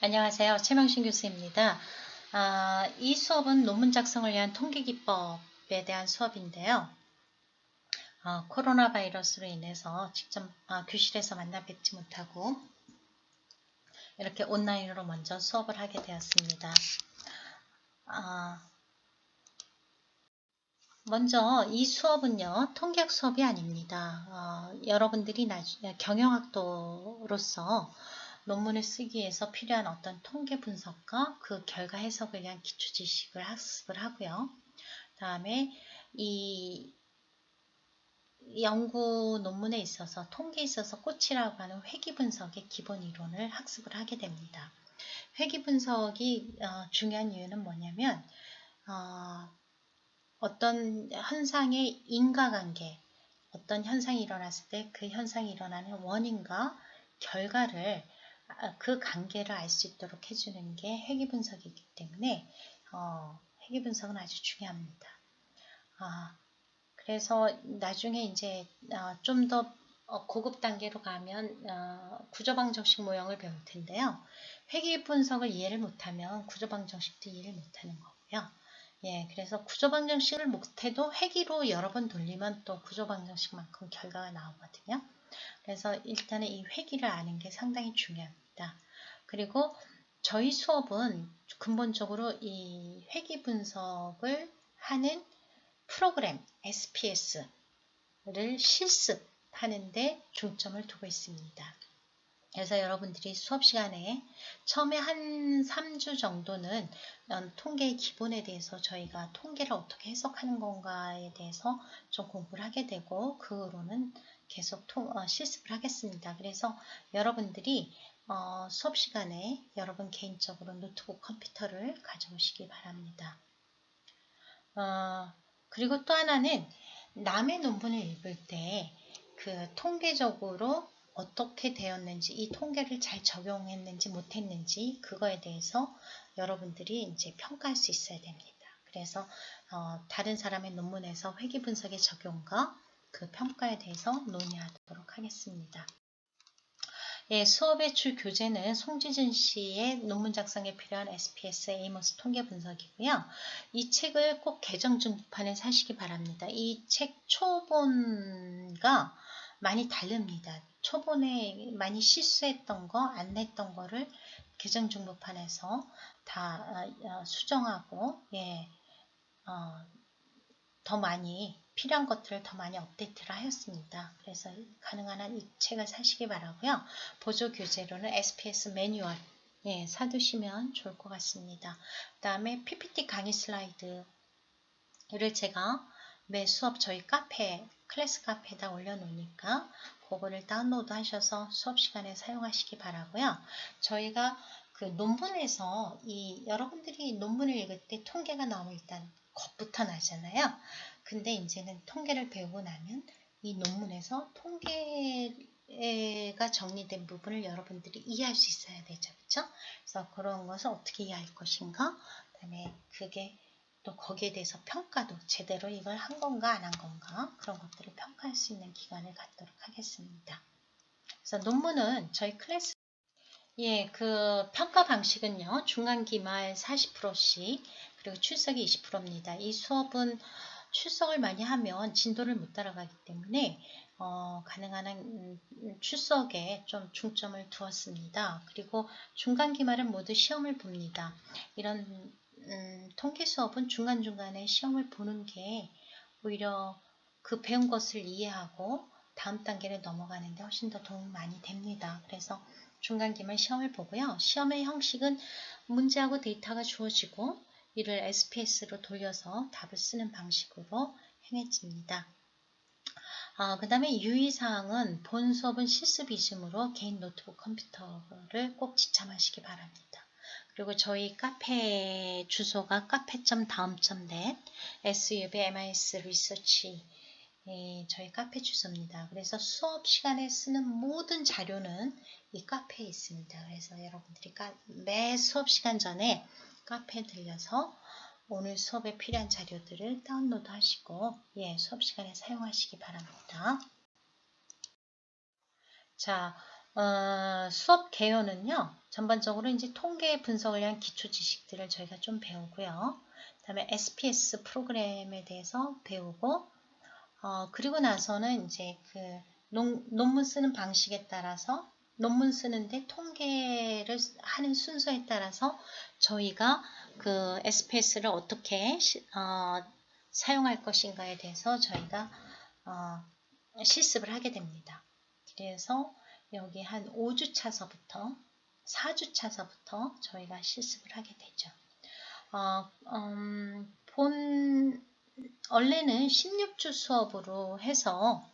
안녕하세요. 최명신 교수입니다. 이 수업은 논문 작성을 위한 통계 기법에 대한 수업인데요. 코로나 바이러스로 인해서 직접 교실에서 만나 뵙지 못하고 이렇게 온라인으로 먼저 수업을 하게 되었습니다. 먼저 이 수업은요, 통계학 수업이 아닙니다. 여러분들이 경영학도로서 논문을 쓰기 위해서 필요한 어떤 통계 분석과 그 결과 해석을 위한 기초 지식을 학습을 하고요. 다음에 이 연구 논문에 있어서 통계에 있어서 꽃이라고 하는 회귀 분석의 기본 이론을 학습을 하게 됩니다. 회귀 분석이 중요한 이유는 뭐냐면 어떤 현상의 인과관계, 어떤 현상이 일어났을 때 그 현상이 일어나는 원인과 결과를 그 관계를 알 수 있도록 해주는 게 회귀 분석이기 때문에 회귀 분석은 아주 중요합니다. 그래서 나중에 이제 좀 더 고급 단계로 가면 구조방정식 모형을 배울 텐데요. 회귀 분석을 이해를 못하면 구조방정식도 이해를 못하는 거고요. 예, 그래서 구조방정식을 못해도 회귀로 여러 번 돌리면 또 구조방정식만큼 결과가 나오거든요. 그래서 일단은 이 회귀를 아는 게 상당히 중요합니다. 그리고 저희 수업은 근본적으로 이 회귀 분석을 하는 프로그램 SPS를 실습하는데 중점을 두고 있습니다. 그래서 여러분들이 수업 시간에 처음에 한 3주 정도는 통계의 기본에 대해서 저희가 통계를 어떻게 해석하는 건가에 대해서 좀 공부를 하게 되고 그 후로는 계속 실습을 하겠습니다. 그래서 여러분들이 수업 시간에 여러분 개인적으로 노트북 컴퓨터를 가져오시기 바랍니다. 그리고 또 하나는 남의 논문을 읽을 때 그 통계적으로 어떻게 되었는지, 이 통계를 잘 적용했는지 못했는지 그거에 대해서 여러분들이 이제 평가할 수 있어야 됩니다. 그래서 다른 사람의 논문에서 회귀 분석의 적용과 그 평가에 대해서 논의하도록 하겠습니다. 예, 수업의 주 교재는 송지준 씨의 논문 작성에 필요한 SPS 에이머스 통계 분석이고요. 이 책을 꼭 개정 중판에 사시기 바랍니다. 이 책 초본과 많이 다릅니다. 초본에 많이 실수했던 거, 안 냈던 거를 개정 중급판에서 다 수정하고 더 많이 필요한 것들을 더 많이 업데이트를 하였습니다. 그래서 가능한 한 이 책을 사시기 바라고요. 보조 교재로는 SPS 매뉴얼 사두시면 좋을 것 같습니다. 그 다음에 PPT 강의 슬라이드를 제가 매 수업 저희 카페, 클래스 카페에다 올려놓으니까 그거를 다운로드 하셔서 수업 시간에 사용하시기 바라고요. 저희가 그 논문에서 여러분들이 논문을 읽을 때 통계가 나오면 일단 겁부터 나잖아요. 근데 이제는 통계를 배우고 나면 이 논문에서 통계가 정리된 부분을 여러분들이 이해할 수 있어야 되죠. 그렇죠? 그래서 그런 것을 어떻게 이해할 것인가, 그다음에 그게 또 거기에 대해서 평가도 제대로 이걸 한 건가 안 한 건가 그런 것들을 평가할 수 있는 기간을 갖도록 하겠습니다. 그래서 논문은 저희 클래스 그 평가 방식은요. 중간 기말 40%씩 그리고 출석이 20%입니다. 이 수업은 출석을 많이 하면 진도를 못 따라가기 때문에 가능한 한 출석에 좀 중점을 두었습니다. 그리고 중간 기말은 모두 시험을 봅니다. 이런 통계 수업은 중간중간에 시험을 보는 게 오히려 그 배운 것을 이해하고 다음 단계를 넘어가는데 훨씬 더 도움이 많이 됩니다. 그래서 중간 기말 시험을 보고요. 시험의 형식은 문제하고 데이터가 주어지고 이를 SPS로 돌려서 답을 쓰는 방식으로 행해집니다. 그 다음에 유의사항은 본 수업은 실습 이즘으로 개인 노트북 컴퓨터를 꼭 지참하시기 바랍니다. 그리고 저희 카페 주소가 카페.다음.net SUBMIS 리서치 저희 카페 주소입니다. 그래서 수업 시간에 쓰는 모든 자료는 이 카페에 있습니다. 그래서 여러분들이 매 수업 시간 전에 카페에 들려서 오늘 수업에 필요한 자료들을 다운로드 하시고 수업 시간에 사용하시기 바랍니다. 자, 수업 개요는요, 전반적으로 이제 통계 분석을 위한 기초 지식들을 저희가 좀 배우고요. 그 다음에 SPS 프로그램에 대해서 배우고, 그리고 나서는 이제 그 논문 쓰는 방식에 따라서, 논문 쓰는데 통계를 하는 순서에 따라서 저희가 그 SPS를 어떻게 사용할 것인가에 대해서 저희가 실습을 하게 됩니다. 그래서 여기 한 5주 차서부터 4주 차서부터 저희가 실습을 하게 되죠. 원래는 16주 수업으로 해서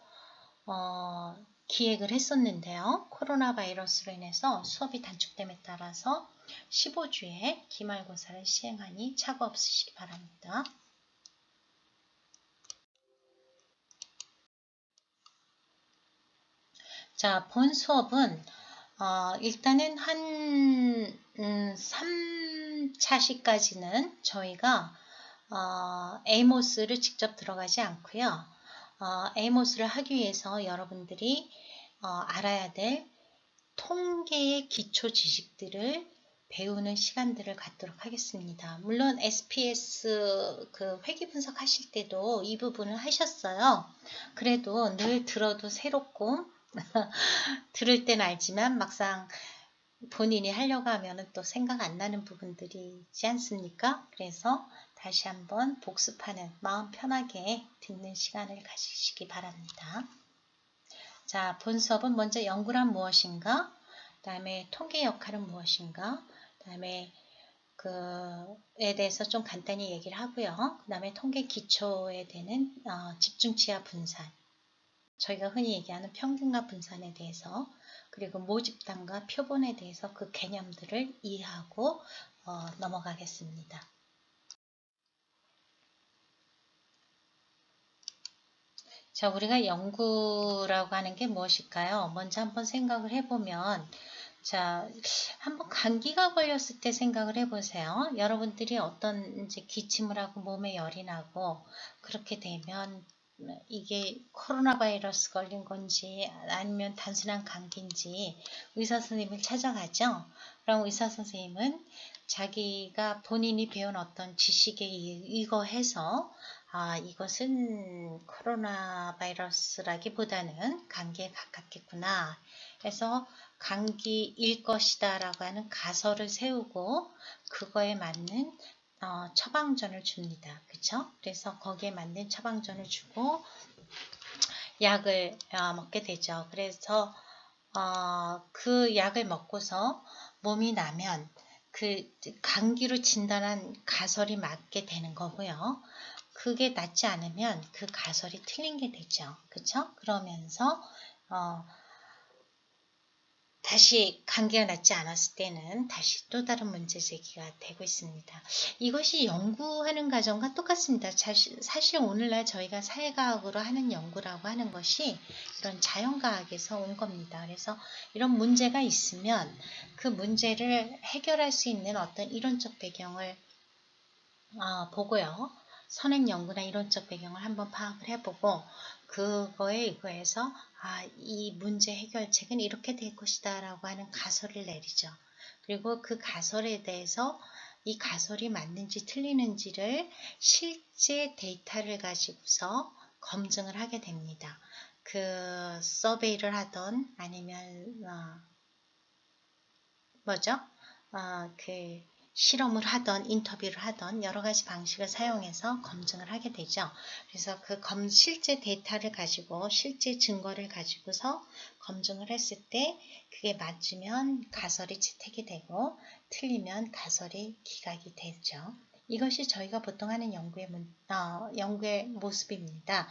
기획을 했었는데요. 코로나 바이러스로 인해서 수업이 단축됨에 따라서 15주에 기말고사를 시행하니 착오 없으시기 바랍니다. 자, 본 수업은 일단은 한 3차시까지는 저희가 에이모스를 직접 들어가지 않고요. 에이모스를 하기 위해서 여러분들이 알아야 될 통계의 기초 지식들을 배우는 시간들을 갖도록 하겠습니다. 물론 SPS 그 회귀 분석 하실 때도 이 부분을 하셨어요. 그래도 늘 들어도 새롭고 들을 땐 알지만 막상 본인이 하려고 하면 또 생각 안 나는 부분들이 있지 않습니까? 그래서 다시 한번 복습하는 마음 편하게 듣는 시간을 가지시기 바랍니다. 자, 본 수업은 먼저 연구란 무엇인가? 그 다음에 통계 역할은 무엇인가? 그 다음에 그에 대해서 좀 간단히 얘기를 하고요. 그 다음에 통계 기초에 대한 집중치와 분산, 저희가 흔히 얘기하는 평균과 분산에 대해서, 그리고 모집단과 표본에 대해서 그 개념들을 이해하고 넘어가겠습니다. 자, 우리가 연구라고 하는 게 무엇일까요? 먼저 한번 생각을 해보면, 자, 한번 감기가 걸렸을 때 생각을 해보세요. 여러분들이 어떤 이제 기침을 하고 몸에 열이 나고 그렇게 되면 이게 코로나 바이러스 걸린 건지 아니면 단순한 감기인지 의사 선생님을 찾아가죠. 그럼 의사 선생님은 자기가 본인이 배운 어떤 지식에 의거해서 이것은 코로나 바이러스라기보다는 감기에 가깝겠구나 해서 감기일 것이다 라고 하는 가설을 세우고 그거에 맞는 처방전을 줍니다. 그쵸? 그래서 거기에 맞는 처방전을 주고 약을 먹게 되죠. 그래서 그 약을 먹고서 몸이 나면 그 감기로 진단한 가설이 맞게 되는 거고요. 그게 낫지 않으면 그 가설이 틀린 게 되죠. 그쵸? 그러면서 다시 감기가 낫지 않았을 때는 다시 또 다른 문제 제기가 되고 있습니다. 이것이 연구하는 과정과 똑같습니다. 사실 오늘날 저희가 사회과학으로 하는 연구라고 하는 것이 이런 자연과학에서 온 겁니다. 그래서 이런 문제가 있으면 그 문제를 해결할 수 있는 어떤 이론적 배경을 보고요. 선행 연구나 이론적 배경을 한번 파악을 해보고 그거에 의거해서 이 문제 해결책은 이렇게 될 것이다 라고 하는 가설을 내리죠. 그리고 그 가설에 대해서 이 가설이 맞는지 틀리는지를 실제 데이터를 가지고서 검증을 하게 됩니다. 그 서베이를 하던 아니면 그 실험을 하던 인터뷰를 하던 여러 가지 방식을 사용해서 검증을 하게 되죠. 그래서 그 실제 데이터를 가지고 실제 증거를 가지고서 검증을 했을 때 그게 맞으면 가설이 채택이 되고 틀리면 가설이 기각이 되죠. 이것이 저희가 보통 하는 연구의 모습입니다.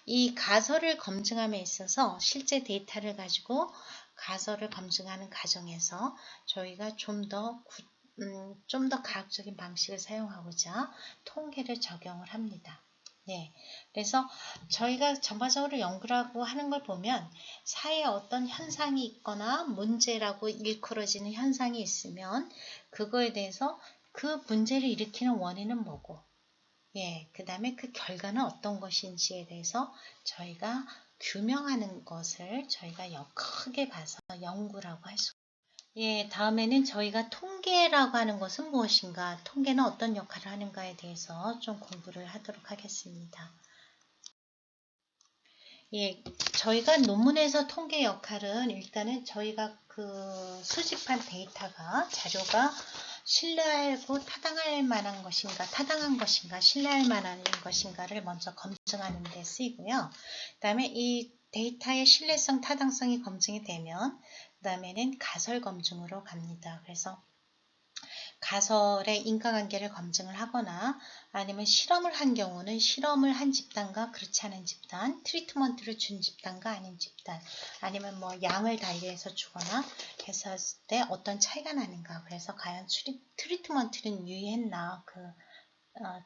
이 가설을 검증함에 있어서 실제 데이터를 가지고 가설을 검증하는 과정에서 저희가 좀 더 과학적인 방식을 사용하고자 통계를 적용을 합니다. 네, 그래서 저희가 전반적으로 연구라고 하는 걸 보면 사회에 어떤 현상이 있거나 문제라고 일컬어지는 현상이 있으면 그거에 대해서 그 문제를 일으키는 원인은 뭐고 그 다음에 그 결과는 어떤 것인지에 대해서 저희가 규명하는 것을 저희가 크게 봐서 연구라고 할 수. 예, 다음에는 저희가 통계라고 하는 것은 무엇인가, 통계는 어떤 역할을 하는가에 대해서 좀 공부를 하도록 하겠습니다. 예, 저희가 논문에서 통계 역할은 일단은 저희가 그 수집한 데이터가, 자료가 신뢰하고 타당할 만한 것인가, 타당한 것인가, 신뢰할 만한 것인가를 먼저 검증하는 데 쓰이고요. 그 다음에 이 데이터의 신뢰성, 타당성이 검증이 되면 그 다음에는 가설 검증으로 갑니다. 그래서 가설의 인과관계를 검증을 하거나 아니면 실험을 한 경우는 실험을 한 집단과 그렇지 않은 집단, 트리트먼트를 준 집단과 아닌 집단, 아니면 뭐 양을 달리해서 주거나 했을 때 어떤 차이가 나는가, 그래서 과연 트리트먼트는 유의했나,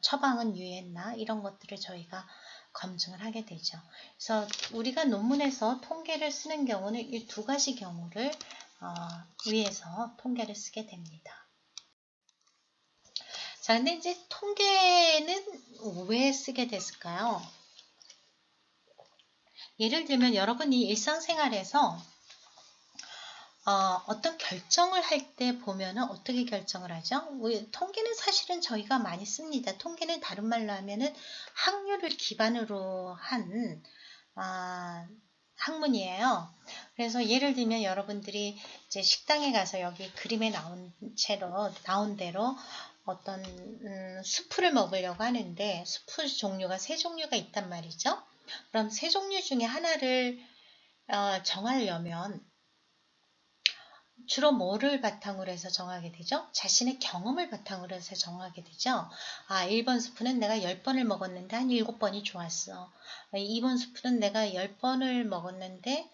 처방은 유의했나, 이런 것들을 저희가 검증을 하게 되죠. 그래서 우리가 논문에서 통계를 쓰는 경우는 이 두 가지 경우를 위해서 통계를 쓰게 됩니다. 자, 근데 이제 통계는 왜 쓰게 됐을까요? 예를 들면 여러분이 일상생활에서 어떤 결정을 할 때 보면은 어떻게 결정을 하죠? 통계는 사실은 저희가 많이 씁니다. 통계는 다른 말로 하면은 확률을 기반으로 한 학문이에요. 그래서 예를 들면 여러분들이 이제 식당에 가서 여기 그림에 나온 대로 어떤 수프를 먹으려고 하는데 수프 종류가 세 종류가 있단 말이죠. 그럼 세 종류 중에 하나를 정하려면 주로 뭐를 바탕으로 해서 정하게 되죠? 자신의 경험을 바탕으로 해서 정하게 되죠. 1번 스프는 내가 10번을 먹었는데 한 7번이 좋았어. 2번 스프는 내가 10번을 먹었는데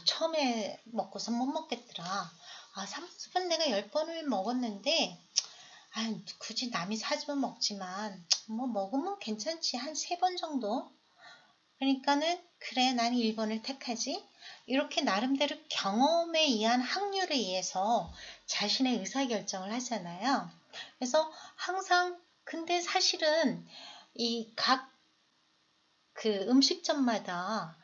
처음에 먹고서 못 먹겠더라. 3번 스프는 내가 10번을 먹었는데 굳이 남이 사주면 먹지만 뭐 먹으면 괜찮지. 한 3번 정도? 그러니까는 그래, 난 1번을 택하지. 이렇게 나름대로 경험에 의한 확률에 의해서 자신의 의사결정을 하잖아요. 그래서 항상, 근데 사실은 이 각 그 음식점마다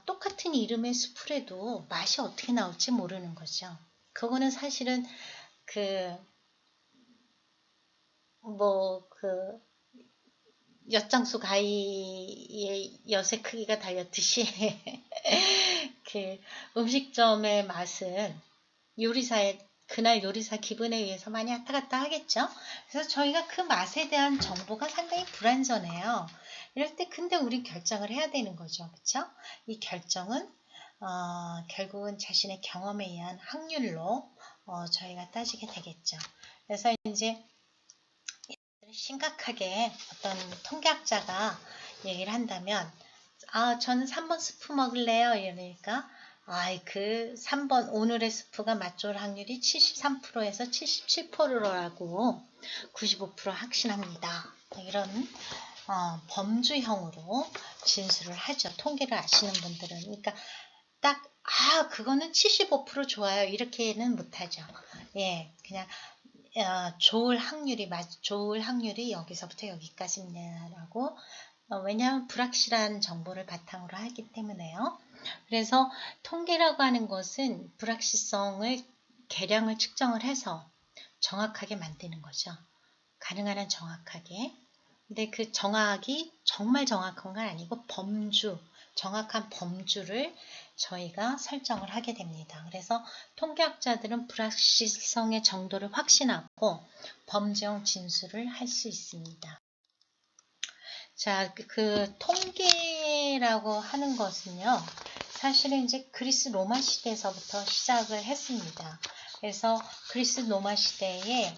똑같은 이름의 수프래도 맛이 어떻게 나올지 모르는 거죠. 그거는 사실은 엿장수 가위의 엿의 크기가 다였듯이 그 음식점의 맛은 그날 요리사 기분에 의해서 많이 왔다 갔다 하겠죠. 그래서 저희가 그 맛에 대한 정보가 상당히 불완전해요. 이럴 때 근데 우리 결정을 해야 되는 거죠. 그렇죠? 이 결정은 결국은 자신의 경험에 의한 확률로 저희가 따지게 되겠죠. 그래서 이제 심각하게 어떤 통계학자가 얘기를 한다면 저는 3번 스프 먹을래요. 이러니까 그 3번 오늘의 스프가 맛 좋을 확률이 73%에서 77%라고 95% 확신합니다. 이런 범주형으로 진술을 하죠. 통계를 아시는 분들은. 그러니까 딱 그거는 75% 좋아요. 이렇게는 못하죠. 예, 그냥 좋을 확률이 여기서부터 여기까지냐라고 왜냐하면 불확실한 정보를 바탕으로 하기 때문에요. 그래서 통계라고 하는 것은 불확실성을 계량을 측정을 해서 정확하게 만드는 거죠. 가능한 한 정확하게. 근데 그 정확이 정말 정확한 건 아니고 정확한 범주를 저희가 설정을 하게 됩니다. 그래서 통계학자들은 불확실성의 정도를 확신하고 범정 진술을 할 수 있습니다. 자, 그 통계라고 하는 것은요, 사실은 이제 그리스 로마 시대에서부터 시작을 했습니다. 그래서 그리스 로마 시대에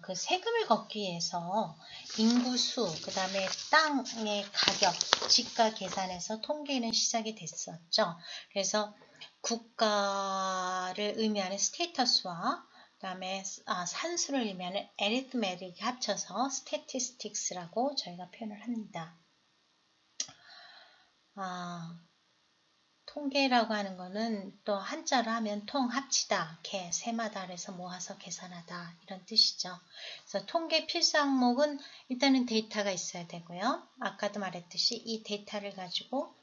그 세금을 걷기 위해서 인구수, 그 다음에 땅의 가격, 지가 계산에서 통계는 시작이 됐었죠. 그래서 국가를 의미하는 스테이터스와 그 다음에 산수를 의미하는 arithmetic이 합쳐서 statistics라고 저희가 표현을 합니다. 통계라고 하는 거는 또 한자로 하면 통 합치다, 개, 세마다 해서 모아서 계산하다 이런 뜻이죠. 그래서 통계 필수 항목은 일단은 데이터가 있어야 되고요. 아까도 말했듯이 이 데이터를 가지고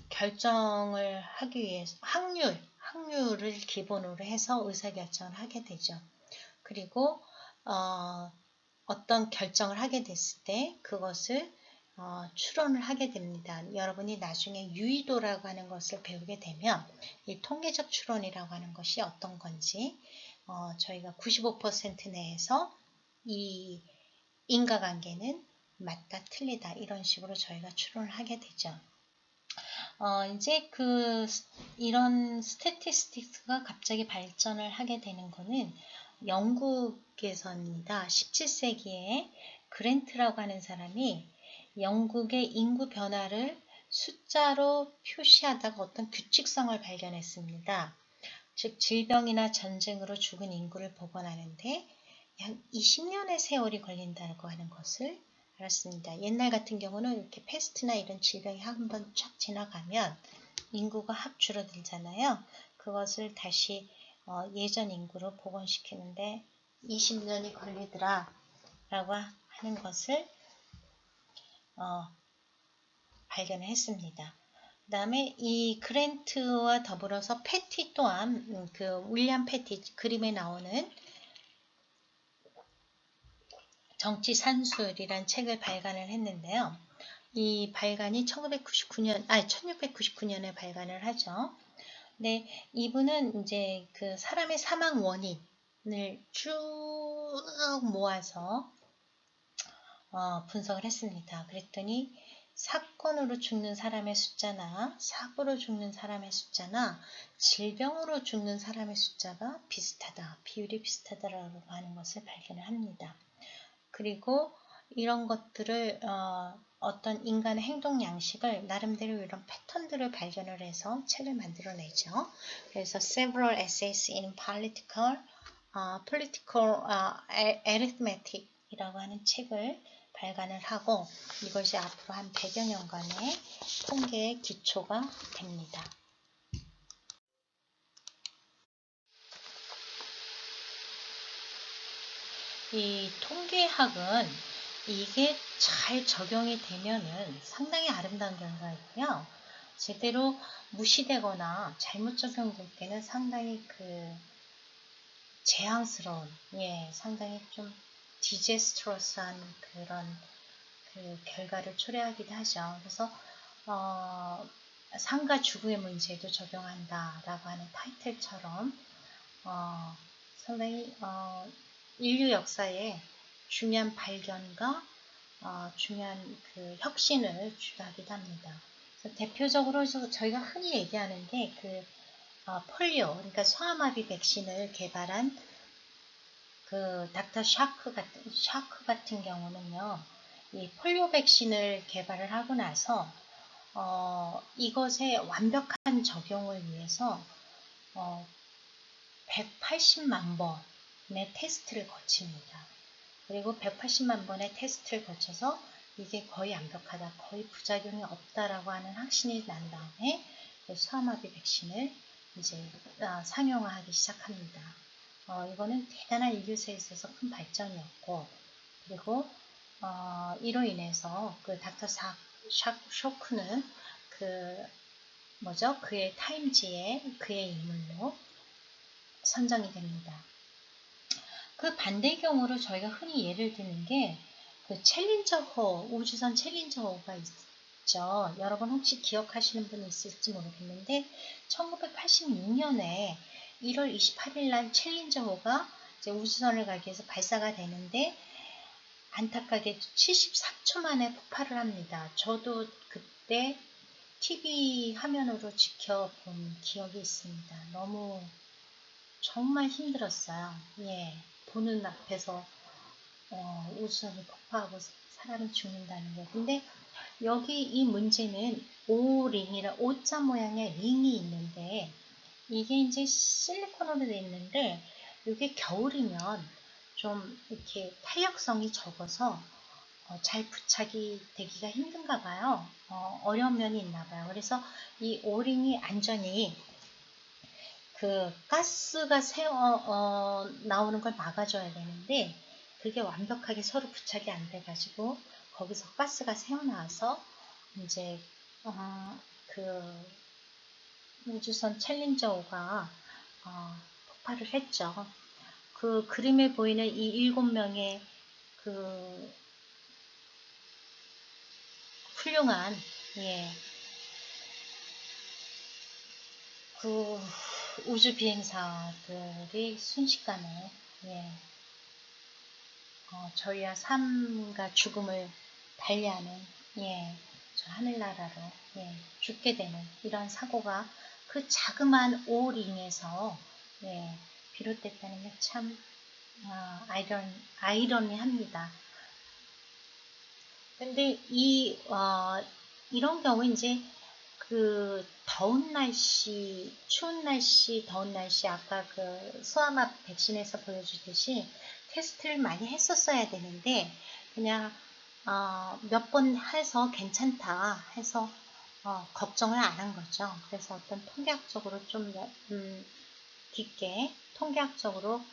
결정을 하기 위해서 확률을 기본으로 해서 의사결정을 하게 되죠. 그리고 어떤 결정을 하게 됐을 때 그것을 추론을 하게 됩니다. 여러분이 나중에 유의도라고 하는 것을 배우게 되면 이 통계적 추론이라고 하는 것이 어떤 건지 저희가 95% 내에서 이 인과관계는 맞다 틀리다 이런 식으로 저희가 추론을 하게 되죠. 이제 이런 스태티스틱스가 갑자기 발전을 하게 되는 거는 영국에서입니다. 17세기에 그랜트라고 하는 사람이 영국의 인구 변화를 숫자로 표시하다가 어떤 규칙성을 발견했습니다. 즉 질병이나 전쟁으로 죽은 인구를 복원하는데 약 20년의 세월이 걸린다고 하는 것을 알았습니다. 옛날 같은 경우는 이렇게 패스트나 이런 질병이 한번 쫙 지나가면 인구가 확 줄어들잖아요. 그것을 다시 예전 인구로 복원시키는데 20년이 걸리더라 라고 하는 것을 발견을 했습니다. 그 다음에 이 그랜트와 더불어서 패티 또한 윌리엄 패티 그림에 나오는 정치 산술이란 책을 발간을 했는데요. 이 발간이 1699년에 발간을 하죠. 네, 이분은 이제 사람의 사망 원인을 쭉 모아서 분석을 했습니다. 그랬더니 사건으로 죽는 사람의 숫자나 사고로 죽는 사람의 숫자나 질병으로 죽는 사람의 숫자가 비슷하다, 비율이 비슷하다라고 하는 것을 발견을 합니다. 그리고 이런 것들을 어떤 인간의 행동 양식을 나름대로 이런 패턴들을 발견을 해서 책을 만들어내죠. 그래서 Several Essays in Political Arithmetic 이라고 하는 책을 발간을 하고 이것이 앞으로 한 100여 년간의 통계의 기초가 됩니다. 이 통계학은 이게 잘 적용이 되면은 상당히 아름다운 결과가 있고요. 제대로 무시되거나 잘못 적용될 때는 상당히 재앙스러운, 상당히 좀 디제스트러스한 그런 결과를 초래하기도 하죠. 그래서 삶과 죽음의 문제도 적용한다라고 하는 타이틀처럼 상당히 인류 역사에 중요한 발견과 중요한 혁신을 주도하기도 합니다. 그래서 대표적으로 저희가 흔히 얘기하는 게 폴리오, 그러니까 소아마비 백신을 개발한 닥터 샤크 같은 경우는요, 이 폴리오 백신을 개발을 하고 나서 이것의 완벽한 적용을 위해서 180만 번의 테스트를 거칩니다. 그리고 180만 번의 테스트를 거쳐서 이게 거의 완벽하다, 거의 부작용이 없다라고 하는 확신이 난 다음에 소아마비 백신을 이제 상용화하기 시작합니다. 이거는 대단한 인류사에 있어서 큰 발전이었고, 그리고 이로 인해서 닥터 쇼크는 그의 타임지에 그의 인물로 선정이 됩니다. 그 반대의 경우로 저희가 흔히 예를 드는 게 챌린저호, 우주선 챌린저호가 있죠. 여러분 혹시 기억하시는 분이 있을지 모르겠는데 1986년에 1월 28일 날 챌린저호가 이제 우주선을 가기 위해서 발사가 되는데 안타깝게 73초 만에 폭발을 합니다. 저도 그때 TV 화면으로 지켜본 기억이 있습니다. 너무 정말 힘들었어요. 보는 앞에서 우주선이 폭파하고 사람이 죽는다는 거. 근데 여기 이 문제는 O자 모양의 링이 있는데 이게 이제 실리콘으로 되어 있는데 이게 겨울이면 좀 이렇게 탄력성이 적어서 잘 부착이 되기가 힘든가 봐요. 어려운 면이 있나 봐요. 그래서 이 오링이 안전히 그 가스가 나오는 걸 막아줘야 되는데 그게 완벽하게 서로 부착이 안 돼가지고 거기서 가스가 새어나와서 이제 그 우주선 챌린저 5가 폭발을 했죠. 그 그림에 보이는 이 7명의 그 훌륭한 예, 그 우주 비행사들이 순식간에 예, 저희와 삶과 죽음을 달리하는 예, 저 하늘나라로 예, 죽게 되는 이런 사고가 그 자그마한 오링에서 예, 비롯됐다는 게 참 아이러니합니다. 근데 이런 경우 이제 그 더운 날씨, 추운 날씨, 더운 날씨 아까 그 수화막 백신에서 보여주듯이 테스트를 많이 했었어야 되는데 그냥 몇 번 해서 괜찮다 해서 걱정을 안 한 거죠. 그래서 어떤 통계학적으로 좀 깊게 통계학적으로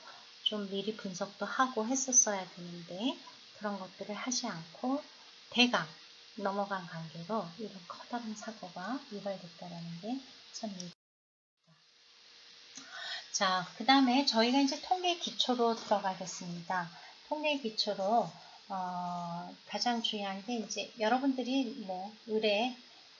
좀 미리 분석도 하고 했었어야 되는데 그런 것들을 하지 않고 대강 넘어간 관계로 이런 커다란 사고가 유발됐다는 게 참. 자, 그 다음에 저희가 이제 통계 기초로 들어가겠습니다. 통계 기초로 가장 중요한 게 이제 여러분들이 뭐 의뢰에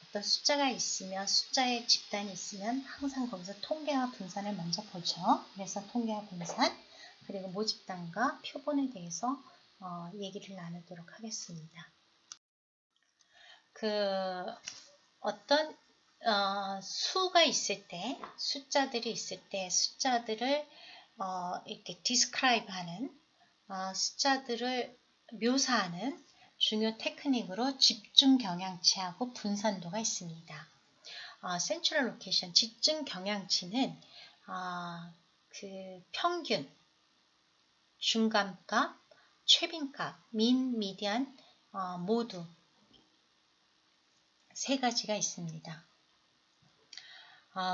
어떤 숫자가 있으면 숫자의 집단이 있으면 항상 거기서 통계와 분산을 먼저 보죠. 그래서 통계와 분산 그리고 모집단과 표본에 대해서 얘기를 나누도록 하겠습니다. 그 어떤 수가 있을 때, 숫자들이 있을 때, 숫자들을 이렇게 describe 하는, 숫자들을 묘사하는 중요 테크닉으로 집중 경향치하고 분산도가 있습니다. 센트럴 로케이션, 집중 경향치는 그 평균, 중간값, 최빈값, 민, 미디안 모두 세 가지가 있습니다.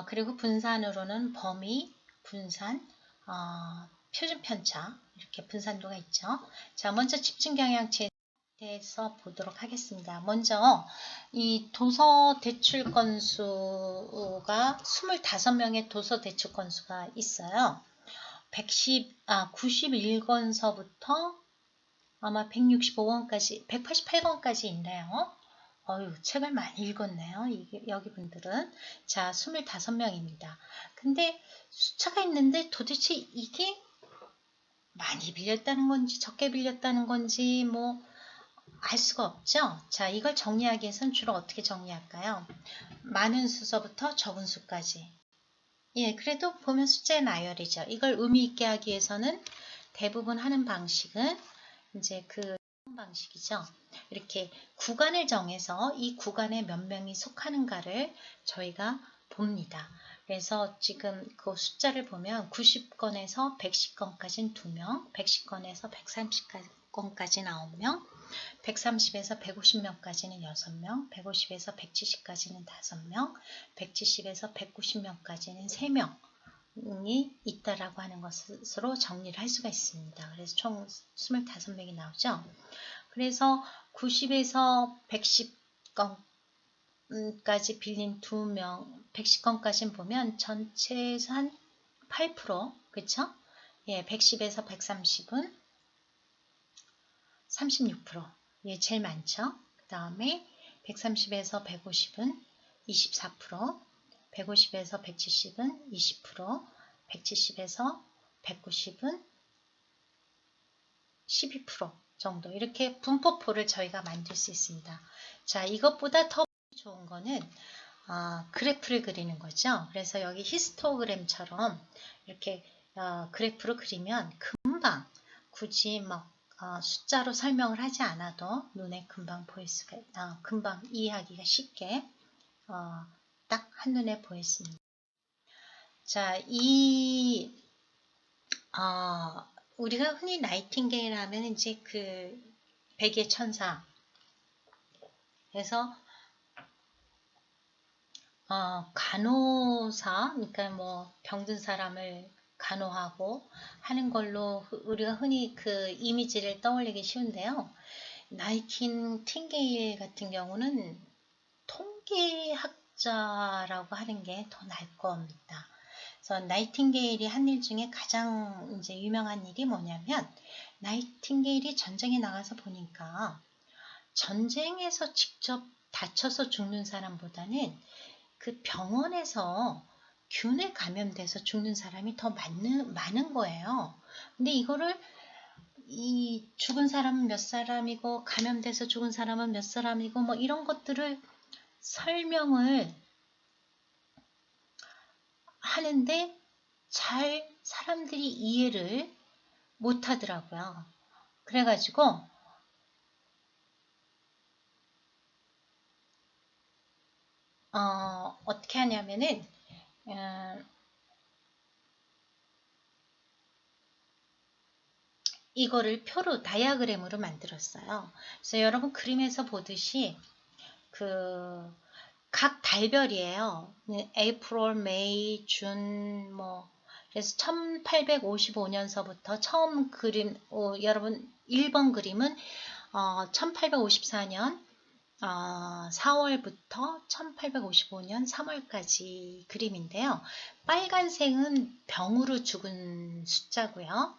그리고 분산으로는 범위, 분산, 표준 편차 이렇게 분산도가 있죠. 자, 먼저 집중 경향치에 대해서 보도록 하겠습니다. 먼저 이 도서 대출 건수가 25명의 도서 대출 건수가 있어요. 91권서부터 아마 165권까지, 188권까지 있네요. 책을 많이 읽었네요. 여기 분들은. 자, 25명입니다. 근데 숫자가 있는데 도대체 이게 많이 빌렸다는 건지 적게 빌렸다는 건지 뭐 알 수가 없죠. 자, 이걸 정리하기 위해서는 주로 어떻게 정리할까요? 많은 수서부터 적은 수까지. 예, 그래도 보면 숫자의 나열이죠. 이걸 의미 있게 하기 위해서는 대부분 하는 방식은 이제 그 방식이죠. 이렇게 구간을 정해서 이 구간에 몇 명이 속하는가를 저희가 봅니다. 그래서 지금 그 숫자를 보면 90건에서 110건까지는 2명, 110건에서 130건까지는 9명, 130에서 150명까지는 6명, 150에서 170까지는 5명, 170에서 190명까지는 3명이 있다라고 하는 것으로 정리를 할 수가 있습니다. 그래서 총 25명이 나오죠. 그래서 90에서 110건까지 빌린 2명, 110건까지 보면 전체에서 한 8%, 그쵸? 예, 110에서 130은 36%. 예, 제일 많죠? 그 다음에 130에서 150은 24%, 150에서 170은 20%, 170에서 190은 12% 정도 이렇게 분포표를 저희가 만들 수 있습니다. 자, 이것보다 더 좋은 거는 그래프를 그리는 거죠. 그래서 여기 히스토그램처럼 이렇게 그래프를 그리면 금방 굳이 뭐 숫자로 설명을 하지 않아도 눈에 금방 보일 수가 금방 이해하기가 쉽게 딱 한눈에 보였습니다. 자, 우리가 흔히 나이팅게일 하면 이제 그 백의 천사. 그래서 간호사, 그러니까 뭐 병든 사람을 간호하고 하는 걸로 우리가 흔히 그 이미지를 떠올리기 쉬운데요. 나이팅게일 같은 경우는 통계학자라고 하는 게 더 나을 겁니다. 그래서 나이팅게일이 한 일 중에 가장 이제 유명한 일이 뭐냐면, 나이팅게일이 전쟁에 나가서 보니까 전쟁에서 직접 다쳐서 죽는 사람보다는 그 병원에서 균에 감염돼서 죽는 사람이 더 많은 거예요. 근데 이거를 이 죽은 사람은 몇 사람이고 감염돼서 죽은 사람은 몇 사람이고 뭐 이런 것들을 설명을 하는데 잘 사람들이 이해를 못 하더라고요. 그래가지고 어떻게 하냐면은 이거를 표로 다이어그램으로 만들었어요. 그래서 여러분 그림에서 보듯이 그 각 달별이에요. 에이프릴, 메이, 준, 뭐 그래서 1855년서부터 처음 그림, 여러분 1번 그림은 1854년 4월부터 1855년 3월까지 그림인데요. 빨간색은 병으로 죽은 숫자고요.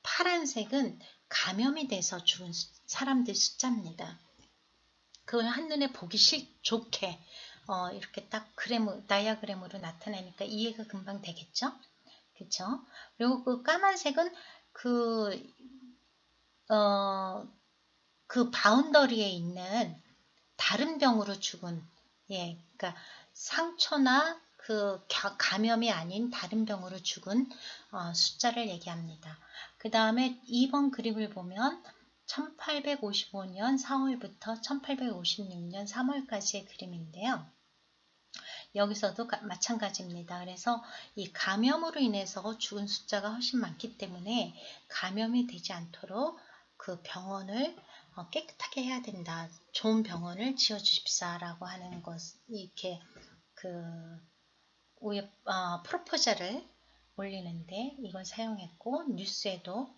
파란색은 감염이 돼서 죽은 사람들 숫자입니다. 그걸 한눈에 보기 좋게 이렇게 딱 다이아그램으로 나타내니까 이해가 금방 되겠죠? 그쵸? 그리고 그 까만색은 그 바운더리에 있는 다른 병으로 죽은, 그러니까 상처나 그 감염이 아닌 다른 병으로 죽은 숫자를 얘기합니다. 그 다음에 2번 그림을 보면 1855년 4월부터 1856년 3월까지의 그림인데요. 여기서도 마찬가지입니다. 그래서 이 감염으로 인해서 죽은 숫자가 훨씬 많기 때문에 감염이 되지 않도록 그 병원을 깨끗하게 해야 된다. 좋은 병원을 지어주십사라고 하는 것, 이렇게 프로포저를 올리는데 이걸 사용했고, 뉴스에도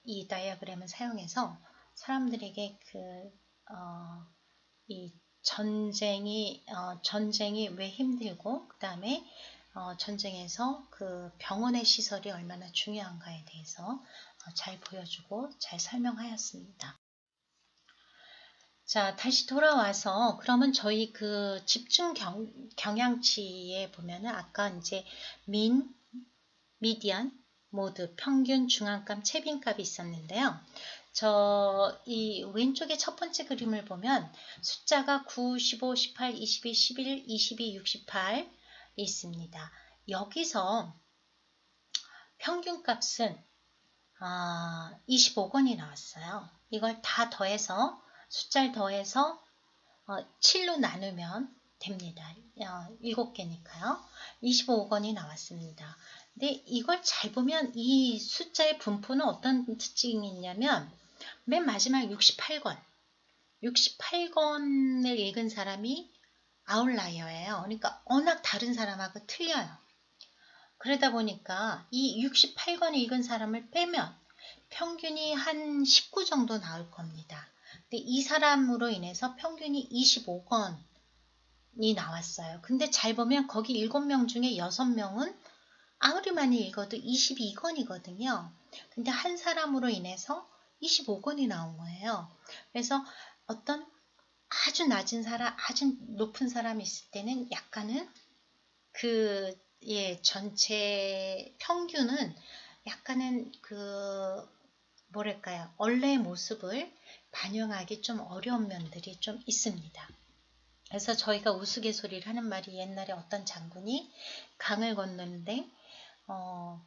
이 다이어그램을 사용해서 사람들에게 이 전쟁이 왜 힘들고, 그 다음에 전쟁에서 그 병원의 시설이 얼마나 중요한가에 대해서 잘 보여주고 잘 설명하였습니다. 자, 다시 돌아와서 그러면 저희 그 집중 경향치에 보면은 아까 이제 미디안, 모드, 평균, 중앙값, 최빈값이 있었는데요. 이 왼쪽에 첫 번째 그림을 보면 숫자가 9, 15, 18, 22, 11, 22, 68 있습니다. 여기서 평균값은 25권이 나왔어요. 이걸 다 더해서 숫자를 더해서 7로 나누면 됩니다. 7개니까요. 25권이 나왔습니다. 근데 이걸 잘 보면 이 숫자의 분포는 어떤 특징이 있냐면 맨 마지막 68권. 68권을 읽은 사람이 아웃라이어예요. 그러니까 워낙 다른 사람하고 틀려요. 그러다 보니까 이 68권을 읽은 사람을 빼면 평균이 한 19 정도 나올 겁니다. 근데 이 사람으로 인해서 평균이 25권이 나왔어요. 근데 잘 보면 거기 7명 중에 6명은 아무리 많이 읽어도 22권이거든요. 근데 한 사람으로 인해서 25권이 나온 거예요. 그래서 어떤 아주 낮은 사람, 아주 높은 사람이 있을 때는 약간은 전체 평균은 약간은 뭐랄까요, 원래의 모습을 반영하기 좀 어려운 면들이 좀 있습니다. 그래서 저희가 우스갯소리를 하는 말이, 옛날에 어떤 장군이 강을 건너는데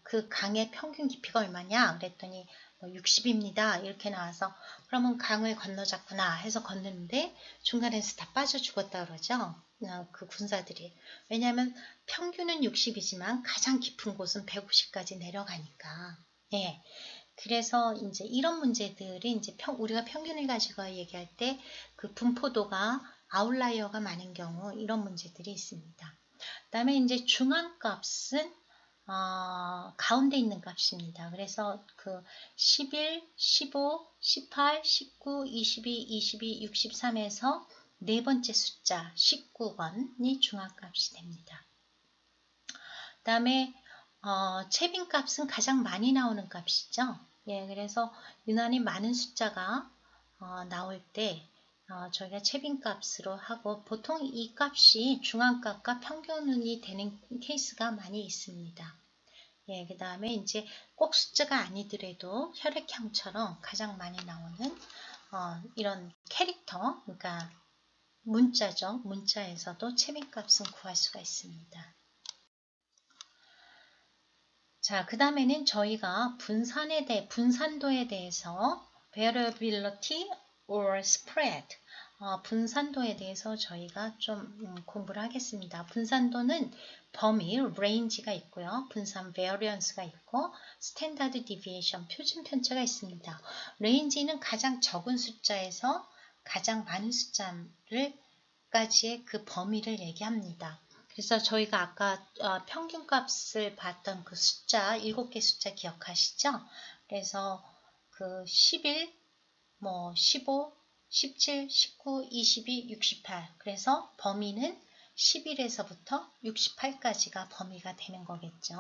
그 강의 평균 깊이가 얼마냐 그랬더니 60입니다 이렇게 나와서, 그러면 강을 건너자꾸나 해서 건너는데 중간에서 다 빠져 죽었다 그러죠. 그 군사들이. 왜냐하면 평균은 60이지만 가장 깊은 곳은 150까지 내려가니까. 그래서 이제 이런 문제들이 이제 우리가 평균을 가지고 얘기할 때 그 분포도가 아웃라이어가 많은 경우 이런 문제들이 있습니다. 그다음에 이제 중앙값은 가운데 있는 값입니다. 그래서 그 11, 15, 18, 19, 22, 22, 63에서 네 번째 숫자 19번이 중앙값이 됩니다. 그 다음에 채빈값은 가장 많이 나오는 값이죠. 예, 그래서 유난히 많은 숫자가 나올 때 저희가 채빈값으로 하고 보통 이 값이 중앙값과 평균이 되는 케이스가 많이 있습니다. 예, 그 다음에 이제 꼭 숫자가 아니더라도 혈액형처럼 가장 많이 나오는 이런 캐릭터, 그러니까 문자죠. 문자에서도 채빈값은 구할 수가 있습니다. 자, 그 다음에는 저희가 분산도에 대해서 variability or spread, 분산도에 대해서 저희가 좀 공부를 하겠습니다. 분산도는 범위, range가 있고요. 분산 variance가 있고, standard deviation, 표준 편차가 있습니다. range는 가장 적은 숫자에서 가장 많은 숫자를까지의 그 범위를 얘기합니다. 그래서 저희가 아까 평균값을 봤던 그 숫자, 7개 숫자 기억하시죠? 그래서 그 11, 15, 17, 19, 22, 68. 그래서 범위는 11에서부터 68까지가 범위가 되는 거겠죠.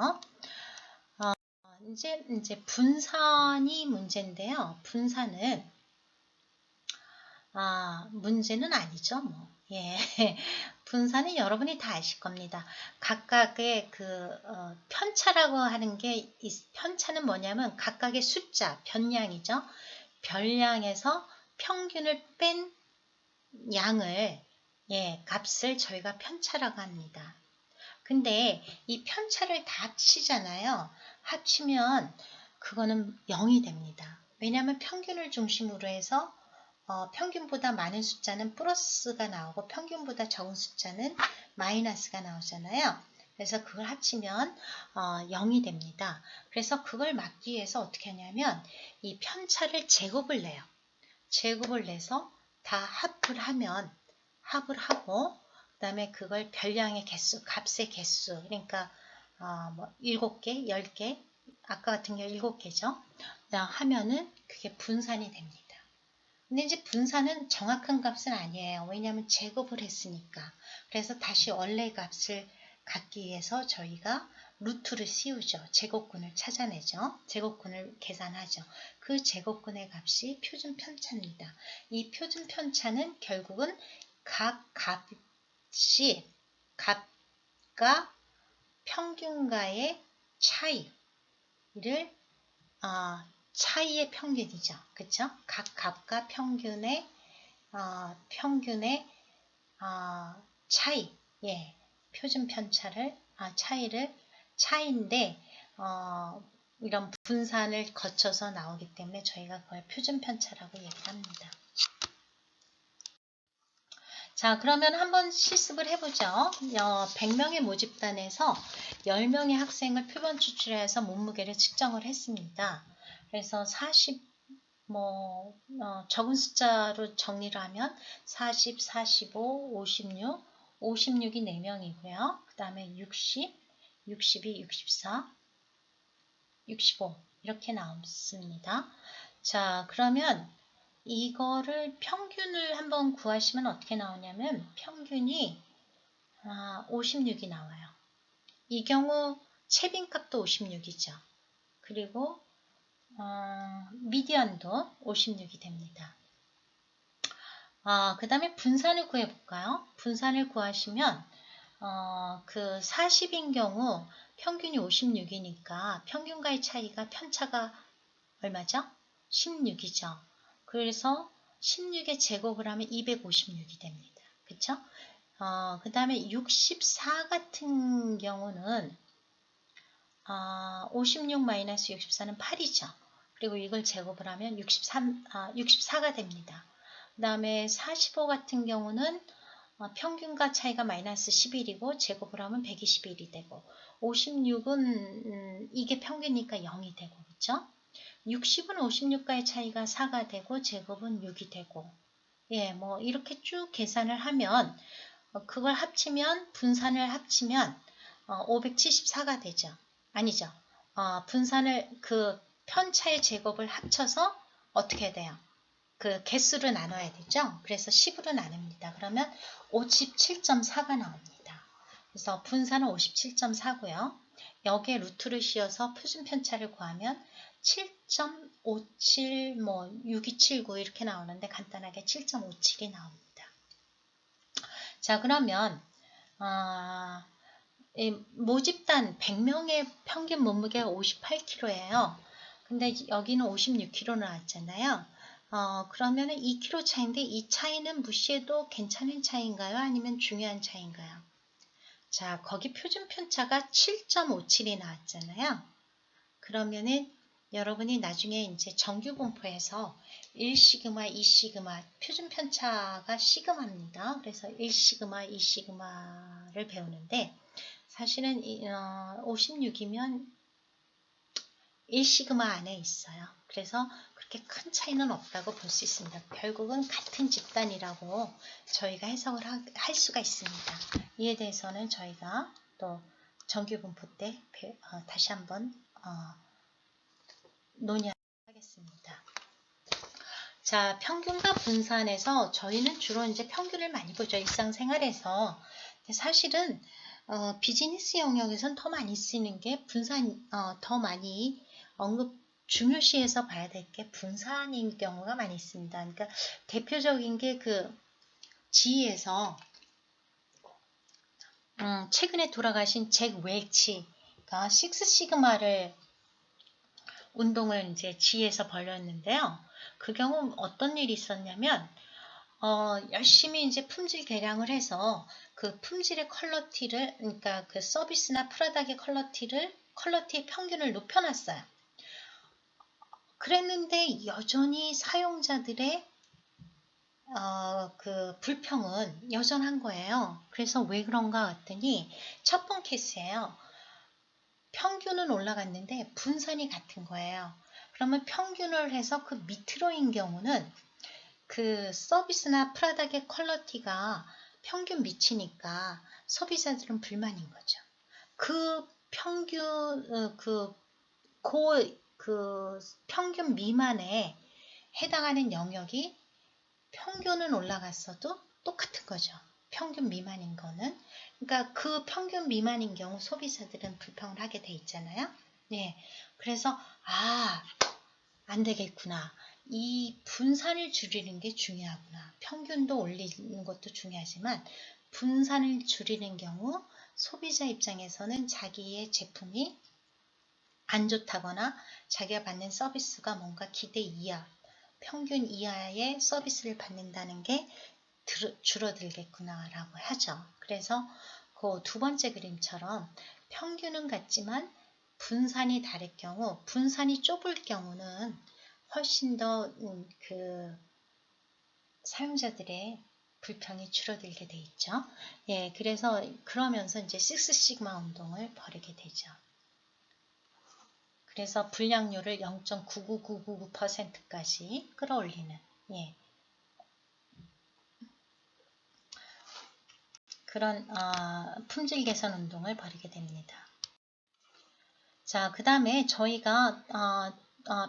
이제 분산이 문제인데요. 분산은 문제는 아니죠, 뭐. 예. 분산은 여러분이 다 아실 겁니다. 각각의 편차라고 하는 게, 편차는 뭐냐면 각각의 숫자, 변량이죠. 변량에서 평균을 뺀 양을, 값을 저희가 편차라고 합니다. 근데 이 편차를 다 합치잖아요. 합치면 그거는 0이 됩니다. 왜냐하면 평균을 중심으로 해서 평균보다 많은 숫자는 플러스가 나오고 평균보다 적은 숫자는 마이너스가 나오잖아요. 그래서 그걸 합치면 0이 됩니다. 그래서 그걸 막기 위해서 어떻게 하냐면 이 편차를 제곱을 내요. 제곱을 내서 다 합을 하고 그 다음에 그걸 별량의 개수, 값의 개수, 그러니까 7개, 10개, 아까 같은 경우 7개죠. 하면은 그게 분산이 됩니다. 근데 이제 분산은 정확한 값은 아니에요. 왜냐하면 제곱을 했으니까. 그래서 다시 원래 값을 갖기 위해서 저희가 루트를 씌우죠. 제곱근을 찾아내죠. 제곱근을 계산하죠. 그 제곱근의 값이 표준 편차입니다. 이 표준 편차는 결국은 각 값이 값과 평균과의 차이를 차이의 평균이죠. 그쵸? 각 값과 평균의 차이, 표준 편차를 차이인데 이런 분산을 거쳐서 나오기 때문에 저희가 그걸 표준 편차라고 얘기를 합니다. 자, 그러면 한번 실습을 해보죠. 100명의 모집단에서 10명의 학생을 표본 추출해서 몸무게를 측정을 했습니다. 그래서 적은 숫자로 정리를 하면 40, 45, 56, 56이 4명이고요. 그 다음에 60, 62, 64, 65 이렇게 나왔습니다. 자, 그러면 이거를 평균을 한번 구하시면 어떻게 나오냐면 평균이 56이 나와요. 이 경우 채빈값도 56이죠. 그리고 미디언도 56이 됩니다. 그 다음에 분산을 구해볼까요? 분산을 구하시면 그 40인 경우 평균이 56이니까 평균과의 차이가 편차가 얼마죠? 16이죠. 그래서 16의 제곱을 하면 256이 됩니다. 그쵸? 그 다음에 64 같은 경우는 56-64는 8이죠. 그리고 이걸 제곱을 하면 64가 됩니다. 그 다음에 45 같은 경우는 평균과 차이가 마이너스 11이고 제곱을 하면 121이 되고 56은 이게 평균이니까 0이 되고 그렇죠? 60은 56과의 차이가 4가 되고 제곱은 6이 되고 예, 뭐 이렇게 쭉 계산을 하면 그걸 합치면 분산을 합치면 574가 되죠. 아니죠. 분산을 그 편차의 제곱을 합쳐서 어떻게 돼요? 그 개수를 나눠야 되죠. 그래서 10으로 나눕니다. 그러면 57.4가 나옵니다. 그래서 분산은 57.4고요. 여기에 루트를 씌워서 표준 편차를 구하면 7.57, 뭐 6279 이렇게 나오는데 간단하게 7.57이 나옵니다. 자, 그러면 이 모집단 100명의 평균 몸무게가 58kg예요. 근데 여기는 56kg 나왔잖아요. 그러면 2kg 차이인데 이 차이는 무시해도 괜찮은 차이인가요? 아니면 중요한 차이인가요? 자, 거기 표준 편차가 7.57이 나왔잖아요. 그러면은 여러분이 나중에 이제 정규 분포에서 1시그마, 2시그마, 표준 편차가 시그마입니다. 그래서 1시그마, 2시그마를 배우는데 사실은 56이면 1시그마 안에 있어요. 그래서 그렇게 큰 차이는 없다고 볼 수 있습니다. 결국은 같은 집단이라고 저희가 해석을 할 수가 있습니다. 이에 대해서는 저희가 또 정규 분포 때 다시 한번 논의하도록 하겠습니다. 자, 평균과 분산에서 저희는 주로 이제 평균을 많이 보죠. 일상생활에서. 사실은 비즈니스 영역에서는 더 많이 쓰이는 게 분산, 더 많이 중요시해서 봐야 될 게 분산인 경우가 많이 있습니다. 그러니까 대표적인 게 그 지에서 최근에 돌아가신 잭 웰치가 식스 시그마를 운동을 이제 지에서 벌였는데요. 그 경우 어떤 일이 있었냐면 열심히 이제 품질 개량을 해서 그 품질의 퀄리티를, 그러니까 그 서비스나 프로덕트의 퀄리티의 평균을 높여놨어요. 그랬는데 여전히 사용자들의 그 불평은 여전한 거예요. 그래서 왜 그런가 했더니 첫 번 케이스예요. 평균은 올라갔는데 분산이 같은 거예요. 그러면 평균을 해서 그 밑으로인 경우는 그 서비스나 프로덕트의 퀄리티가 평균 미치니까 소비자들은 불만인 거죠. 그 평균 그 평균 미만에 해당하는 영역이 평균은 올라갔어도 똑같은 거죠. 평균 미만인 거는. 그러니까 그 평균 미만인 경우 소비자들은 불평을 하게 돼 있잖아요. 예. 그래서 안 되겠구나. 이 분산을 줄이는 게 중요하구나. 평균도 올리는 것도 중요하지만 분산을 줄이는 경우 소비자 입장에서는 자기의 제품이 안 좋다거나 자기가 받는 서비스가 뭔가 기대 이하, 평균 이하의 서비스를 받는다는 게 줄어들겠구나 라고 하죠. 그래서 그 두 번째 그림처럼 평균은 같지만 분산이 다를 경우, 분산이 좁을 경우는 훨씬 더 그 사용자들의 불평이 줄어들게 돼 있죠. 예, 그래서 그러면서 이제 식스 시그마 운동을 벌이게 되죠. 그래서 불량률을 0.99999%까지 끌어올리는, 예, 그런 품질 개선 운동을 벌이게 됩니다. 자, 그 다음에 저희가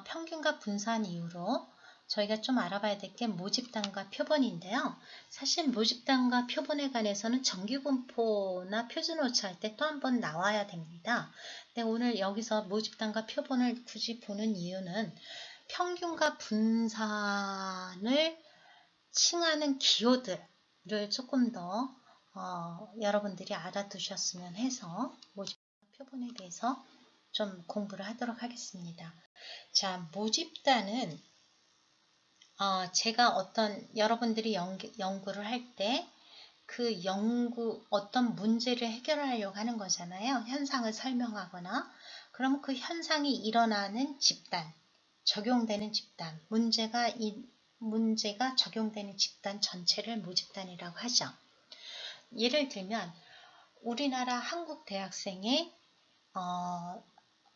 평균과 분산 이후로 저희가 좀 알아봐야 될 게 모집단과 표본인데요. 사실 모집단과 표본에 관해서는 정규분포나 표준오차 할 때 또 한 번 나와야 됩니다. 근데 오늘 여기서 모집단과 표본을 굳이 보는 이유는 평균과 분산을 칭하는 기호들을 조금 더 여러분들이 알아두셨으면 해서 모집단 표본에 대해서 좀 공부를 하도록 하겠습니다. 자, 모집단은 제가 여러분들이 연구를 할 때 그 어떤 문제를 해결하려고 하는 거잖아요. 현상을 설명하거나, 그럼 그 현상이 일어나는 집단, 적용되는 집단, 문제가 적용되는 집단 전체를 모집단이라고 하죠. 예를 들면 우리나라 한국 대학생의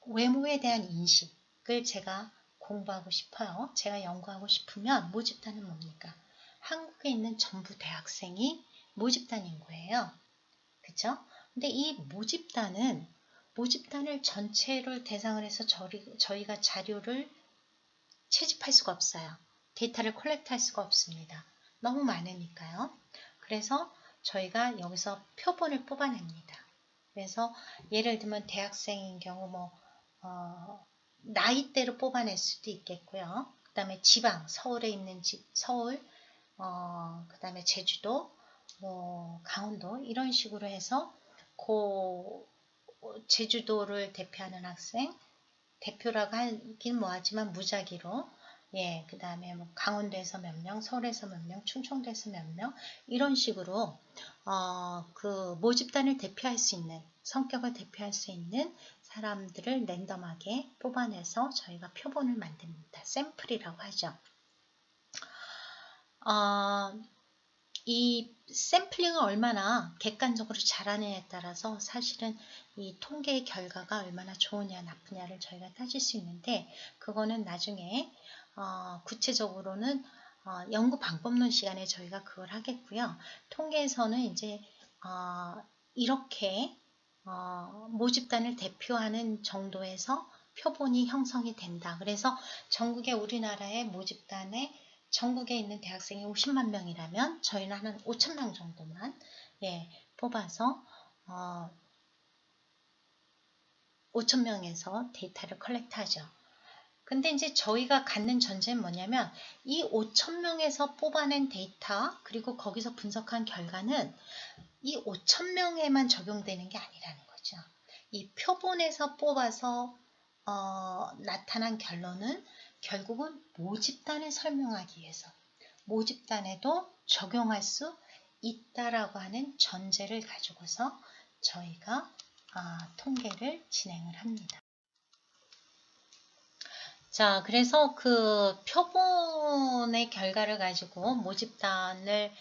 외모에 대한 인식을 제가 공부하고 싶어요. 제가 연구하고 싶으면 모집단은 뭡니까? 한국에 있는 전부 대학생이 모집단인 거예요. 그쵸? 근데 이 모집단을 전체를 대상을 해서 저희가 자료를 채집할 수가 없어요. 데이터를 컬렉트할 수가 없습니다. 너무 많으니까요. 그래서 저희가 여기서 표본을 뽑아냅니다. 그래서 예를 들면 대학생인 경우 나이대로 뽑아낼 수도 있겠고요. 그 다음에 지방, 서울에 있는 서울, 그 다음에 제주도, 강원도 이런 식으로 해서 제주도를 대표하는 학생, 대표라고 하긴 뭐하지만 무작위로 그 다음에 강원도에서 몇 명, 서울에서 몇 명, 충청도에서 몇 명 이런 식으로 그 모집단을 대표할 수 있는 성격을 대표할 수 있는 사람들을 랜덤하게 뽑아내서 저희가 표본을 만듭니다. 샘플이라고 하죠. 이 샘플링을 얼마나 객관적으로 잘하느냐에 따라서 사실은 이 통계의 결과가 얼마나 좋으냐 나쁘냐를 저희가 따질 수 있는데 그거는 나중에 구체적으로는 연구 방법론 시간에 저희가 그걸 하겠고요. 통계에서는 이제 이렇게 모집단을 대표하는 정도에서 표본이 형성이 된다. 그래서 전국의 우리나라의 모집단에 전국에 있는 대학생이 50만 명이라면 저희는 한 5천 명 정도만 뽑아서 5천 명에서 데이터를 컬렉트하죠. 근데 이제 저희가 갖는 전제는 뭐냐면 이 5천 명에서 뽑아낸 데이터 그리고 거기서 분석한 결과는 이 5천 명에만 적용되는 게 아니라는 거죠. 이 표본에서 뽑아서 나타난 결론은 결국은 모집단을 설명하기 위해서 모집단에도 적용할 수 있다라고 하는 전제를 가지고서 저희가 통계를 진행을 합니다. 자, 그래서 그 표본의 결과를 가지고 모집단에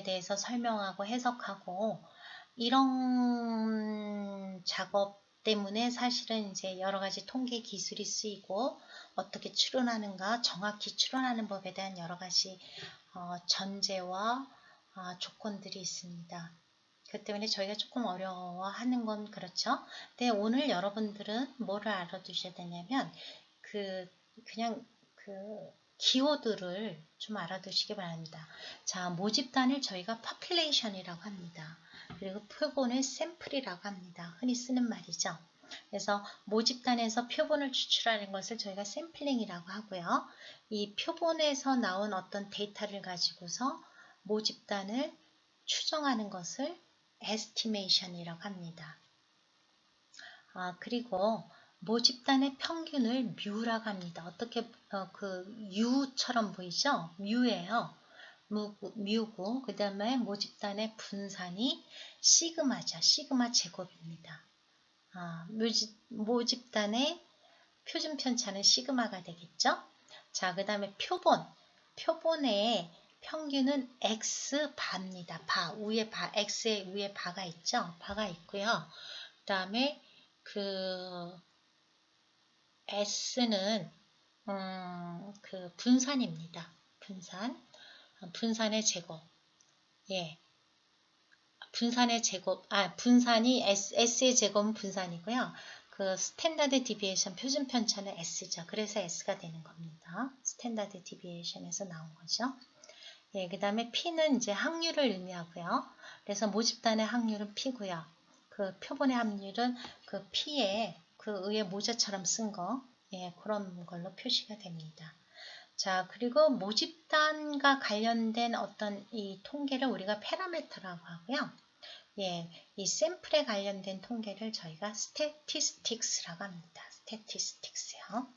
대해서 설명하고 해석하고 이런 작업 때문에 사실은 이제 여러 가지 통계 기술이 쓰이고 어떻게 추론하는가, 정확히 추론하는 법에 대한 여러 가지 전제와 조건들이 있습니다. 그 때문에 저희가 조금 어려워하는 건 그렇죠. 근데 오늘 여러분들은 뭐를 알아두셔야 되냐면 그냥 기호들을 좀 알아두시기 바랍니다. 자, 모집단을 저희가 population이라고 합니다. 그리고 표본을 샘플이라고 합니다. 흔히 쓰는 말이죠. 그래서 모집단에서 표본을 추출하는 것을 저희가 샘플링이라고 하고요. 이 표본에서 나온 어떤 데이터를 가지고서 모집단을 추정하는 것을 estimation이라고 합니다. 그리고 모집단의 평균을 뮤라고 합니다. 어떻게 U처럼 보이죠? 뮤예요. 뮤고 그 다음에 모집단의 분산이 시그마죠. 시그마 제곱입니다. 모집단의 표준 편차는 시그마가 되겠죠? 자, 그 다음에 표본의 평균은 X바입니다. 위에 X의 위에 바가 있죠? 바가 있고요. 그 다음에 S는 분산입니다. 분산의 제곱. 분산의 제곱. 분산이 S의 제곱은 분산이고요. 그 스탠다드 디비에이션 표준 편차는 S죠. 그래서 S가 되는 겁니다. 스탠다드 디비에이션에서 나온 거죠. 그 다음에 P는 이제 확률을 의미하고요. 그래서 모집단의 확률은 P고요. 그 표본의 확률은 그 P에 그 의의 모자처럼 쓴 거, 그런 걸로 표시가 됩니다. 자, 그리고 모집단과 관련된 어떤 이 통계를 우리가 파라미터라고 하고요. 이 샘플에 관련된 통계를 저희가 statistics라고 합니다. statistics요.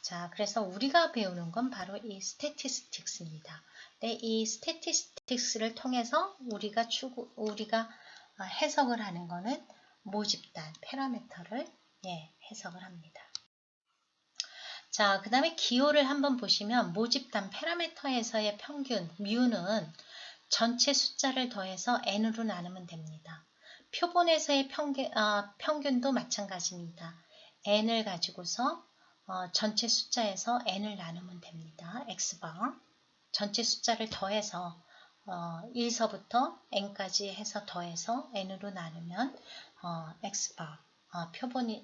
자, 그래서 우리가 배우는 건 바로 이 statistics입니다. 이 statistics를 통해서 우리가 해석을 하는 거는 모집단, 파라미터를 해석을 합니다. 자, 그 다음에 기호를 한번 보시면 모집단 파라미터에서의 평균, 뮤는 전체 숫자를 더해서 n으로 나누면 됩니다. 표본에서의 평균도 마찬가지입니다. n을 가지고서 전체 숫자에서 n을 나누면 됩니다. xbar. 전체 숫자를 더해서 1서부터 n까지 해서 더해서 n으로 나누면 xbar.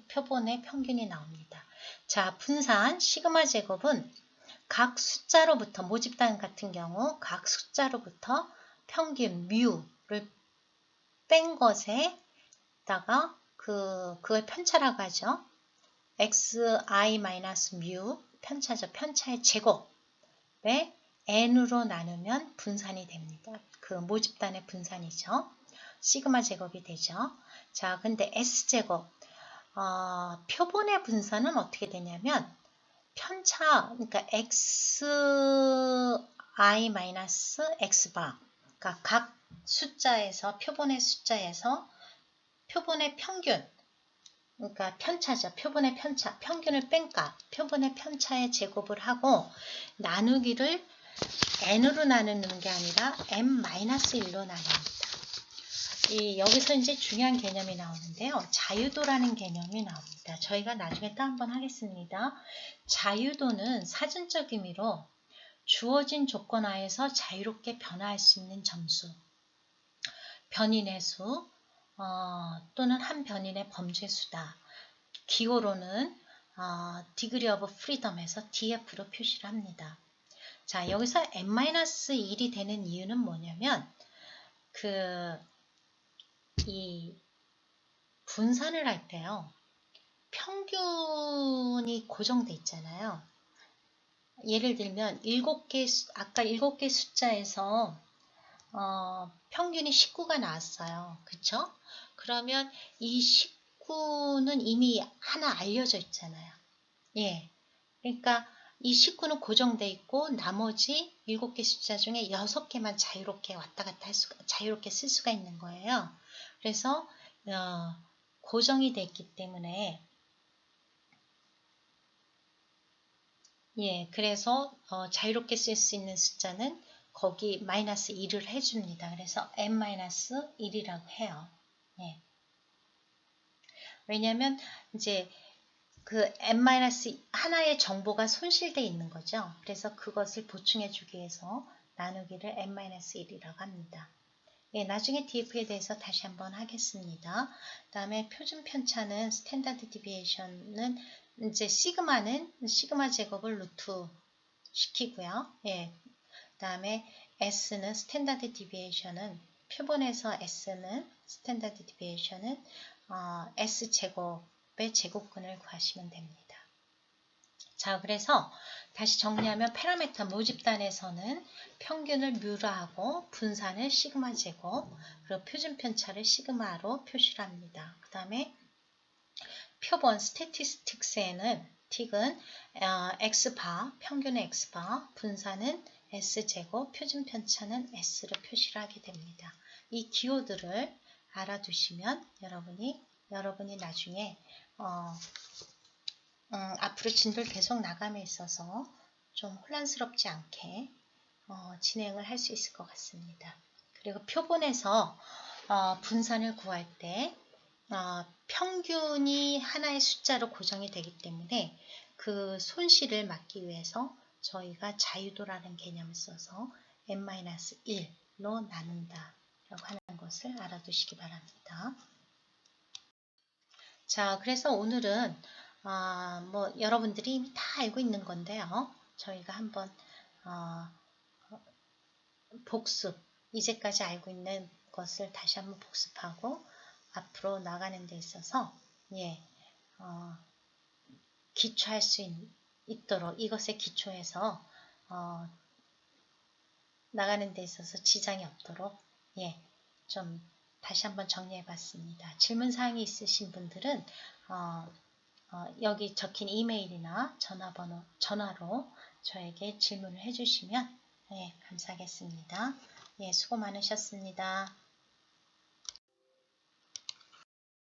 표본의 평균이 나옵니다. 자, 분산 시그마 제곱은 각 숫자로부터 모집단 같은 경우 각 숫자로부터 평균 뮤를 뺀 것에다가 그걸 편차라고 하죠. xi-뮤 편차죠. 편차의 제곱에 n으로 나누면 분산이 됩니다. 그 모집단의 분산이죠. 시그마 제곱이 되죠. 자, 근데 s제곱 표본의 분산은 어떻게 되냐면 편차, 그러니까 xi-xbar, 그러니까 각 숫자에서 표본의 숫자에서 표본의 평균, 그러니까 편차죠. 표본의 편차, 평균을 뺀 값, 표본의 편차의 제곱을 하고 나누기를 n으로 나누는 게 아니라 n-1로 나눕니다. 여기서 이제 중요한 개념이 나오는데요. 자유도라는 개념이 나옵니다. 저희가 나중에 또 한번 하겠습니다. 자유도는 사전적 의미로 주어진 조건 하에서 자유롭게 변화할 수 있는 점수, 변인의 수, 또는 한 변인의 범죄 수다. 기호로는 degree of freedom에서 df로 표시를 합니다. 자, 여기서 n-1이 되는 이유는 뭐냐면 이 분산을 할 때요. 평균이 고정돼 있잖아요. 예를 들면 아까 7개 숫자에서 평균이 19가 나왔어요. 그쵸? 그러면 이 19는 이미 하나 알려져 있잖아요. 예. 그러니까 이 19는 고정돼 있고 나머지 7개 숫자 중에 6개만 자유롭게 왔다 갔다 자유롭게 쓸 수가 있는 거예요. 그래서 고정이 돼 있기 때문에 그래서 자유롭게 쓸 수 있는 숫자는 거기 마이너스 1을 해줍니다. 그래서 n-1이라고 해요. 예. 왜냐하면 이제 그 n-하나의 정보가 손실되어 있는 거죠. 그래서 그것을 보충해 주기 위해서 나누기를 n-1이라고 합니다. 나중에 DF에 대해서 다시 한번 하겠습니다. 그 다음에 표준 편차는 스탠다드 디비에이션은 이제 시그마 제곱을 루트 시키고요. 그 다음에 S는 스탠다드 디비에이션은 표본에서 S는 스탠다드 디비에이션은 S 제곱의 제곱근을 구하시면 됩니다. 자, 그래서 다시 정리하면 파라메터 모집단에서는 평균을 뮤로 하고 분산을 시그마 제곱, 그리고 표준 편차를 시그마로 표시를 합니다. 그 다음에 표본 스태티스틱스에는 틱은 x바, 평균의 x바, 분산은 s제곱, 표준 편차는 s로 표시를 하게 됩니다. 이 기호들을 알아두시면 여러분이 나중에 앞으로 진도를 계속 나감에 있어서 좀 혼란스럽지 않게 진행을 할 수 있을 것 같습니다. 그리고 표본에서 분산을 구할 때 평균이 하나의 숫자로 고정이 되기 때문에 그 손실을 막기 위해서 저희가 자유도라는 개념을 써서 n-1로 나눈다 라고 하는 것을 알아두시기 바랍니다. 자, 그래서 오늘은 여러분들이 이미 다 알고 있는 건데요. 저희가 한번 복습, 이제까지 알고 있는 것을 다시 한번 복습하고 앞으로 나가는 데 있어서 기초할 수 있도록 이것에 기초해서 나가는 데 있어서 지장이 없도록 좀 다시 한번 정리해 봤습니다. 질문사항이 있으신 분들은 여기 적힌 이메일이나 전화로 저에게 질문을 해주시면 감사하겠습니다. 수고 많으셨습니다.